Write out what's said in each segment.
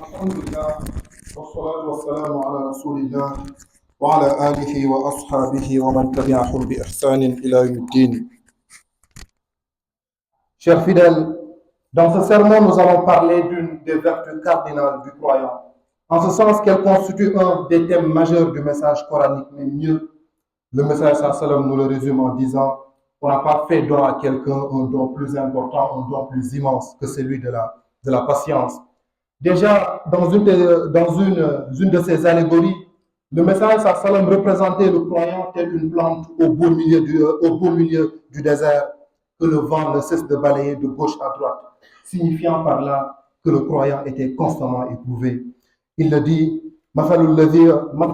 الحمد لله والصلاة والسلام على رسول الله وعلى آله وأصحابه ومن تبعهم بإحسان إلى يوم الدين. Chers fidèles, dans ce sermon, nous allons parler d'une des vertus cardinales du croyant, en ce sens qu'elle constitue un des thèmes majeurs du message coranique, mais mieux, le message sallam nous le résume en disant on n'a pas fait don à quelqu'un un don plus important, un don plus immense que celui de la patience. Déjà, dans une de ces allégories, le message sallam représentait le croyant tel une plante au beau milieu du désert que le vent ne cesse de balayer de gauche à droite, signifiant par là que le croyant était constamment éprouvé. Il le dit, مثل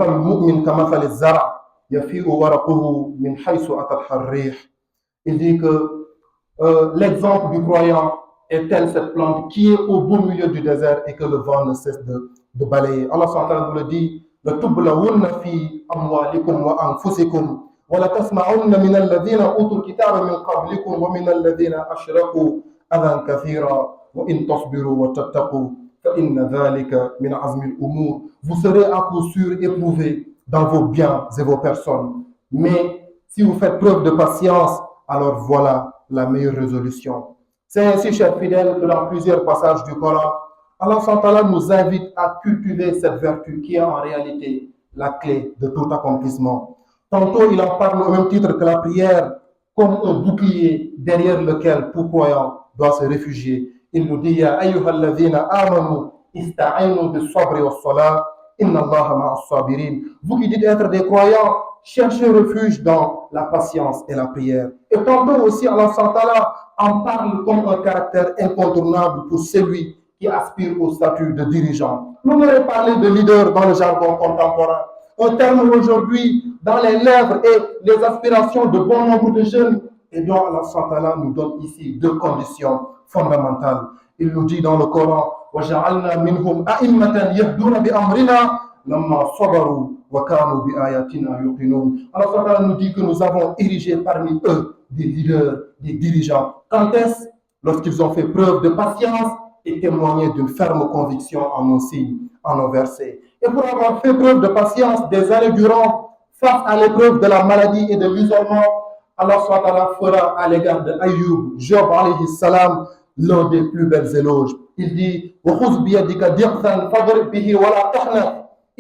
المؤمن كمثل الزرع يفيء ورقه من حيث أتته الريح. Il dit que l'exemple du croyant est telle cette plante qui est au beau milieu du désert et que le vent ne cesse de balayer. Allah SWT nous le dit, لَتُبْلَوُنَّ فِي أَمْوَالِكُمْ وَأَنفُسِكُمْ وَلَتَسْمَعُنَّ مِنَ الَّذِينَ أُوتُوا الْكِتَابَ مِنْ قَبْلِكُمْ وَمِنَ الَّذِينَ أَشْرَكُوا أَذًى كَثِيرًا وَإِنْ تَصْبِرُوا وَتَتَّقُوا فَإِنَّ ذَلِكَ مِنْ عَزْمِ الْأُمُورِ. Vous serez à coup sûr éprouvés dans vos biens et vos personnes. Mais si vous faites preuve de patience, alors voilà la meilleure résolution. C'est ainsi, chers fidèles, que dans plusieurs passages du Coran, Allah SWT nous invite à cultiver cette vertu qui est en réalité la clé de tout accomplissement. Tantôt, il en parle au même titre que la prière, comme un bouclier derrière lequel tout croyant doit se réfugier. Il nous dit, Ya ayyuhalladhina amanu ista'inu bis-sabri was-salat, inna Allaha ma'as-sabirin. Vous qui dites être des croyants, cherchez refuge dans la patience et la prière. Et tantôt aussi, Allah SWT en parle comme un caractère incontournable pour celui qui aspire au statut de dirigeant. Nous aurait parlé de leader dans le jargon contemporain, un terme aujourd'hui dans les lèvres et les aspirations de bon nombre de jeunes, et dont Allah SWT nous donne ici deux conditions fondamentales. Il nous dit dans le Coran, وَجَعَلْنَا مِنْهُمْ أَئِمَّةً يَهْدُونَ بِأَمْرِنَا لَمَّا صَبَرُوا وَكَانُوا بِآيَاتِنَا يُوقِنُونَ. Allah SWT nous dit que nous avons érigé parmi eux des leaders, des dirigeants. Quand est-ce? Lorsqu'ils ont fait preuve de patience et témoigné d'une ferme conviction en nos signes, en nos versets. Et pour avoir fait preuve de patience des années durant, face à l'épreuve de la maladie et de l'isolement, Allah SWT fera à l'égard de Ayyub, Job alayhi salam, l'un des plus belles éloges. Il dit وَخُذْ بِيَدِكَ دِغْثًا فَاضْرِبْ بِهِ وَلَا تَحْنَثْ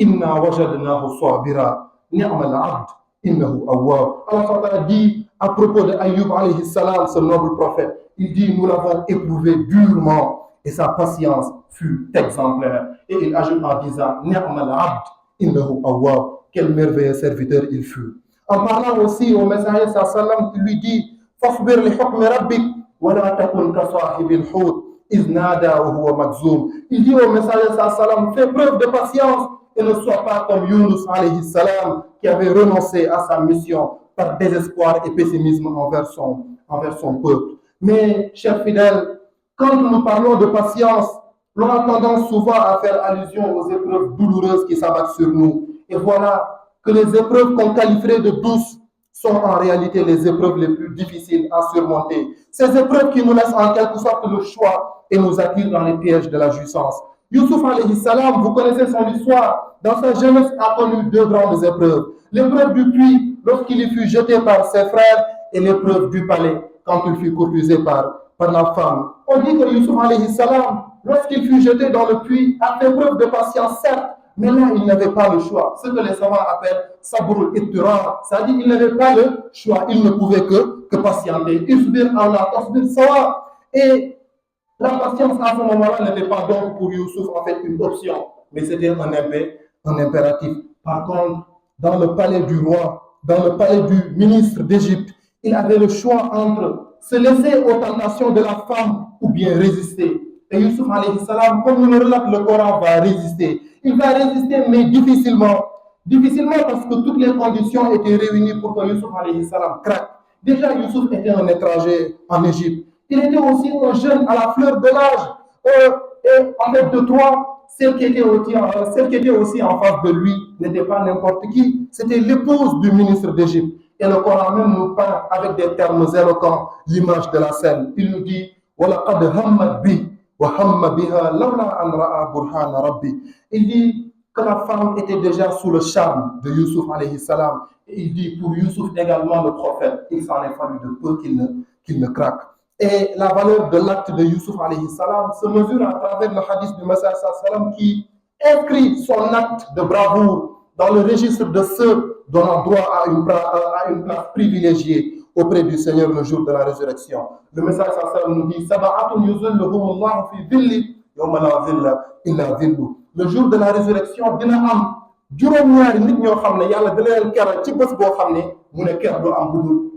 إِنَّا وَجَدْنَاهُ صَابِرًا نِعْمَ الْعَبْدُ إِنَّهُ أَوَّابٌ. Allah SWT dit à propos de Ayyub alayhi salam, ce noble prophète, il dit nous l'avons éprouvé durement et sa patience fut exemplaire. Et il ajoute en disant نِعْمَ الْعَبْدُ إِنَّهُ أَوَّابٌ. Quel merveilleux serviteur il fut. En parlant aussi au messager sallam qui lui dit فَاصْبِرْ لِحُكْمِ رَبِّكَ وَلَا تَكُنْ كَصَاحِبِ الْحُوتِ إِذْ نَادَى وَهُوَ مَكْظُومٌ. Il dit au messager sallam fais preuve de patience et ne sois pas comme Yunus alayhi salam qui avait renoncé à sa mission par désespoir et pessimisme envers son peuple. Mais, chers fidèles, quand nous parlons de patience, l'on a tendance souvent à faire allusion aux épreuves douloureuses qui s'abattent sur nous. Et voilà que les épreuves qu'on qualifierait de douces sont en réalité les épreuves les plus difficiles à surmonter. Ces épreuves qui nous laissent en quelque sorte le choix et nous attirent dans les pièges de la jouissance. Youssouf alayhi salam, vous connaissez son histoire, dans sa jeunesse a connu deux grandes épreuves. L'épreuve du puits, lorsqu'il y fut jeté par ses frères, et l'épreuve du palais, quand il fut courtisé par la femme. On dit que Youssouf alayhi salam, lorsqu'il fut jeté dans le puits, a fait preuve de patience, certes, mais là, il n'avait pas le choix. Ce que les savants appellent sabrul ittirar, c'est-à-dire qu'il n'avait pas le choix, il ne pouvait que patienter. Isbir Allah, tasbir sawa. Et la patience à ce moment-là n'était pas donc pour Youssouf en fait une option, mais c'était un impératif. Par contre, dans le palais du roi, dans le palais du ministre d'Égypte, il avait le choix entre se laisser aux tentations de la femme ou bien résister. Et Youssouf alayhi salam, comme nous le relate le Coran, va résister. Il va résister, mais difficilement. Difficilement parce que toutes les conditions étaient réunies pour que Youssouf alayhi salam craque. Déjà, Youssouf était un étranger en Égypte. Il était aussi un jeune à la fleur de l'âge. Et en fait, de trois, celle qui était aussi en face de lui n'était pas n'importe qui. C'était l'épouse du ministre d'Égypte. Et le Coran même nous parle avec des termes éloquents l'image de la scène. Il nous dit وَلَقَدْ هَمَّتْ بِهِ وهم بها لولا أن رأى برهان ربي. Il dit que la femme était déjà sous le charme de Youssouf alayhi salam. Et il dit pour Youssouf également le prophète, il s'en est fallu de peu qu'il ne craque. Et la valeur de l'acte de Youssouf alayhi salam se mesure à travers le hadith du Messiah sallam qui inscrit son acte de bravoure dans le registre de ceux donnant droit à une place privilégiée auprès du Seigneur le jour de la résurrection. Le Messiah sallam nous dit Sab'atun yuzilluhumullahu fi dhilli yawma la dhilla illa dhillu. Le jour de la résurrection dina am juróom-ñaari nit ñoo xam ne yàlla dina leen keral ci bés boo xam ne mu ne ker du am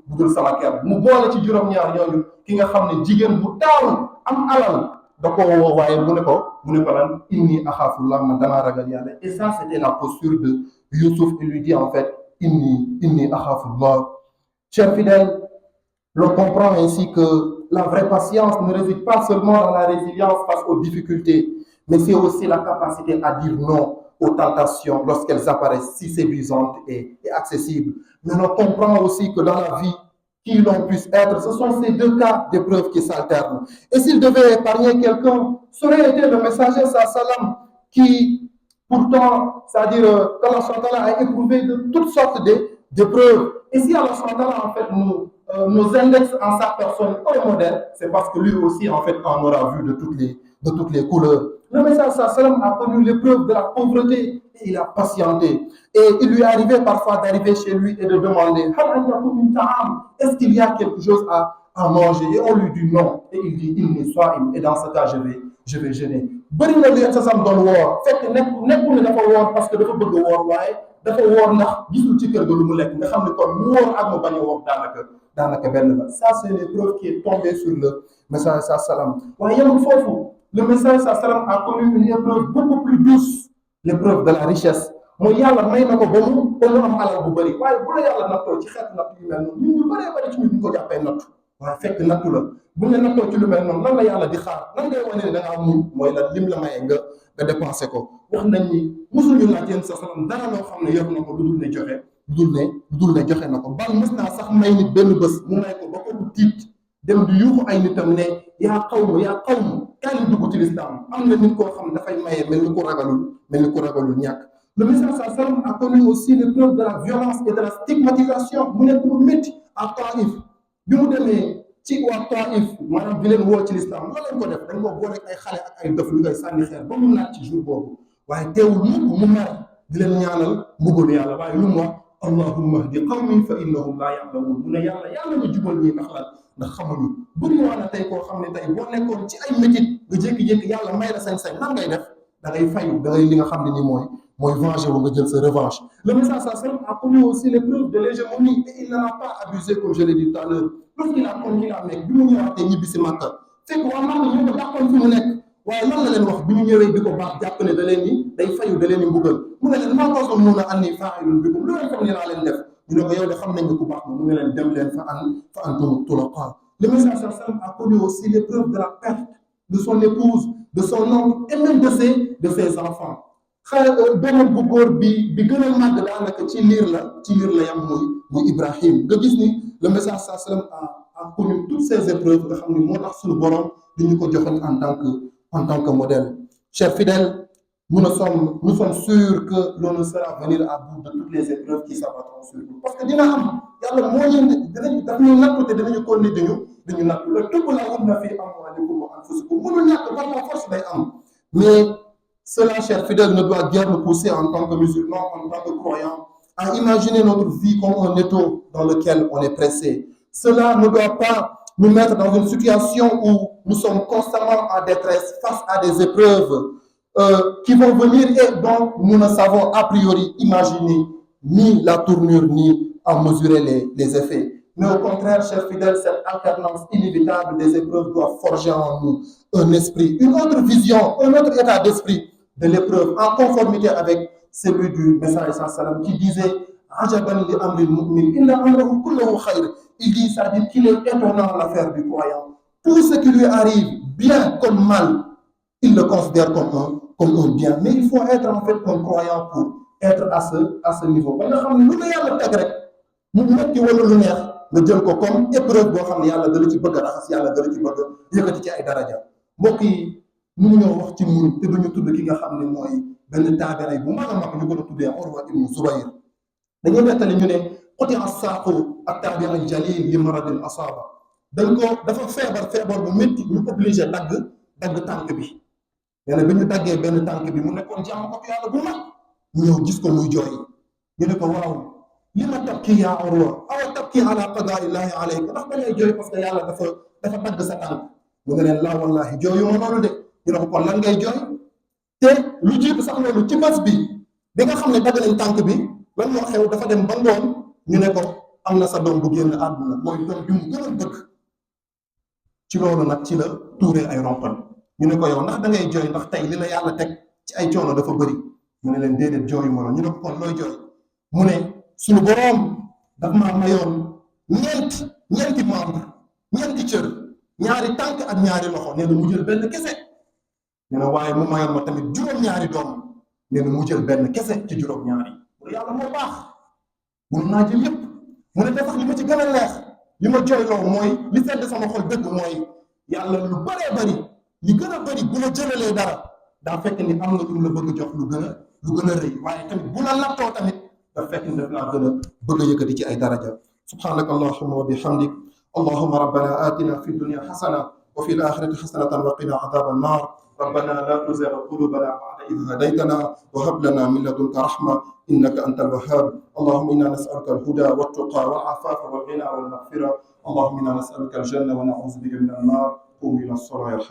budul sama ker mu boole ci juróom-ñaar ñooñu ki nga xam ne jigéen bu taaru am alal da koo woo waaye mu ne ko lan inni axaafullah man damaa ragal yàlla. Et ça c'était la posture de Youssouf. Il lui dit en fait inni axaafullah. Chers fidèles, l'on comprend ainsi que la vraie patience ne réside pas seulement dans la résilience face aux difficultés, mais c'est aussi la capacité à dire non aux tentations lorsqu'elles apparaissent si séduisantes et accessibles. Mais on comprend aussi que dans la vie, qui l'on puisse être, ce sont ces deux cas d'épreuve qui s'alternent. Et s'il devait épargner quelqu'un, ce aurait été le messager sallam qui, pourtant, c'est-à-dire qu'Allah a éprouvé de toutes sortes d'épreuves. Et si Allah en fait nous indexe en sa personne un modèle, c'est parce que lui aussi en fait en aura vu de toutes les couleurs. Le Messiah sallam a connu l'épreuve de la pauvreté et il a patienté. Et il lui est arrivé parfois d'arriver chez lui et de demander est-ce qu'il y a quelque chose à manger? Et on lui dit non. Et il dit inni sa'im. Et dans ce cas, je vais jeûner. Bëri na lu sa sam doon woor fekk nekkul ne dafa woor parce que dafa bëgg woor waaye dafa woor ndax gisul ci kër ga lu mu lekk nga xam ne kon mu woor ak mu bañ a woor daanaka benn la. Ça c'est l'épreuve qui est tombée sur le Messiah sallam. waaye yemul foofu. Le Messiah sallam a connu une épreuve beaucoup plus douce, l'épreuve de la richesse. mooy yàlla may na ko ba mu am alal bu bëri waaye bu la yàlla nattoo ci xeetu natt yu mel noonu ñun ñu bëri ci ñu ko jàppee nattu waaye fekk nattu la bu ñu nattoo ci lu mel noonu lan la yàlla di xaar nan ngay wane ne da ngaa muñ mooy la lim la maye nga dépensé ko. wax nañ ni mosuñu laaj yéen sa sallam dara loo xam ne yor na ko lu dul ne joxe na ko bal mës naa sax may nit benn bés mu may ko ba ko tiit dem di yuuxu ay nitam ne yaa qawm kaay leen dugg ci lislaam. am na nit koo xam ne dafay maye mel ni ku ragalul ñàkk. Le Messiah sallam a connu aussi l'épreuve de la violence et de la stigmatisation mu nekk lu métti à Taïf bi mu demee ci waa Taïf maanaam di leen woo ci lislaam loolu lañ ko def dañ ko boole ay xale ak ay dof lu koy sànni xeer ba mu naat ci jour boobu waaye teewul mu mer di leen ñaanal mbugalu yàlla waaye lu mu wax allahumma hdi qawmi fa innahum laa ya'lamuun mu ne yàlla nga jubal ñi ndax xamuñu bëri waa na tey koo xam ne tey boo nekkoon ci ay métit nga jékki-jékki yàlla may la sañ-sañ lan ngay def da ngay fayu da ngay li nga xam ne ni mooy venger wu nga jël sa revanche. Le Messiah sallam a connu aussi l'épreuve de l'hégémonie et il n'en a pas abusé comme je l'ai dit tout à l'heure. Lorsqu'il a conquis la Mecque bi mu ñëwaatee ñibbi si Makka fekk waa Makka ñoo ko dàqoon fi mu nekk waaye lan la leen wax bi ñu ñëwee di ko baax jàpp ne da leen ni day fayu da leen ni mbugal mu ne leen maa tazunnuuna annii faa'ilun bikum lu leen foog ne naa leen def ñu ne ko yow de xam nañ ne ku baax mu ne leen dem leen fa antum tulaqaa. Le Messiah sallam a connu aussi l'épreuve de la perte de son épouse, de son oncle et même de ses enfants. Doomam bu góor bi gën a màgg daanaka ci liir la yam muy Ibrahim nga gis ni le Messiah sallam a connu toutes ces épreuves nga xam ni moo tax suñu borom di ñu ko joxoon en tant que modèle. Chers fidèles, nous sommes sûrs que l'on ne sera venir à bout de toutes les épreuves qui s'abattront sur nous parce que dina am yàlla moo ñu daf ñuy nattu te dinañu ko ni dañu nattu la tublawunna fi amwaalikum wa anfusikum mënul ñàkk par la force day am mais cela, chers fidèles, ne doit guère nous pousser en tant que musulmans, en tant que croyants, à imaginer notre vie comme un étau dans lequel on est pressé. Cela ne doit pas nous mettre dans une situation où nous sommes constamment en détresse face à des épreuves qui vont venir et dont nous ne savons a priori imaginer ni la tournure ni en mesurer les effets. Mais au contraire, chers fidèles, cette alternance inévitable des épreuves doit forger en nous un esprit, une autre vision, un autre état d'esprit de l'épreuve, en conformité avec celui du Messiah sallam qui disait Ajaban li amril mu'min, inna amrahu kulluhu khayr. Il dit, c'est-à-dire qu'il est étonnant l'affaire du croyant. Tout ce qui lui arrive, bien comme mal, il le considère comme un bien. Mais il faut être en fait un croyant pour être à ce niveau. Ba nga xam ne lu la yàlla teg rek mu metti wala lu neex nga jël ko comme épreuve boo xam ne yàlla dala ci bëgg a raxas yàlla dala ci bëgg a yëkkati ci ay daraja. Mbokk yi mënuñoo wax ci muñ te duñu tudd ki nga xam ne mooy benn taabi'i bu mag a mag ñu ko doon tuddee Urwa ibnu Zubayr. dañuy nettali ñu ne xuti as-saaqu at-taabi'i al-jalil li maradin asaaba dafa feebar bu métti ñu obligé dagg tànk bi. nee na bi ñu daggee benn tànk bi mu nekkoon jàmm ko yàlla bu mag ñu ñëw gis ko muy jooy ñu ne ko waaw li ma tabki yaa Urwa awa tabki ala qadaa'illahi alayka ndax da ngay jooy parce que yàlla dafa dagg sa tànk mu ne leen laa wallahi jooyu ma loolu de ñu ne ko kon lan ngay jooy te lu jiitu sax loolu ci bés bi nga xam ne dagg nañ tànk bi lan moo xew dafa dem ba ngoon ñu ne ko am na sa doom bu génn àdduna mooy doom bi mu gën a bëgg ci loolu nag ci la tuuree ay ronkoñ ñu ne ko yow ndax da ngay jooy ndax tey li la yàlla teg ci ay coono dafa bëri mu ne leen déedéet jooyu ma la ñu ne ko kon looy jooy mu ne suñu boroom daf maa mayoon ñeenti membre ñeenti cër ñaari tànk ak ñaari loxo nee na mu jël benn kese nee na waaye mu mayoon ma tamit juróom-ñaari doom nee na mu jël benn kese ci juróom-ñaari mu ne yàlla moo baax mun naa jël yépp mu ne dafa li ma ci gën a leex li ma jooyloo mooy li sedd sama xol dëgg mooy yàlla lu bëree bëri li gën a bëri bu la jëlalee dara daa fekk ni am na lu la bëgg jox lu gën a rëy waaye tamit bu la nattoo tamit daa fekk ni daf laa gën a bëgg a yëkkati ci ay daraja subhanaka allahumma wa bihamdik allahumma rabbana atina fi dunya hasana wa fi al-akhirati hasanatan wa qina adhaban nar ربنا لا تزغ قلوبنا بعد إذ هديتنا وهب لنا من لدنك رحمة إنك أنت الوهاب اللهم إنا نسألك الهدى والتقى والعفاف والغنى والمغفرة اللهم إنا نسألك الجنة ونعوذ بك من النار قوموا إلى الصلاة.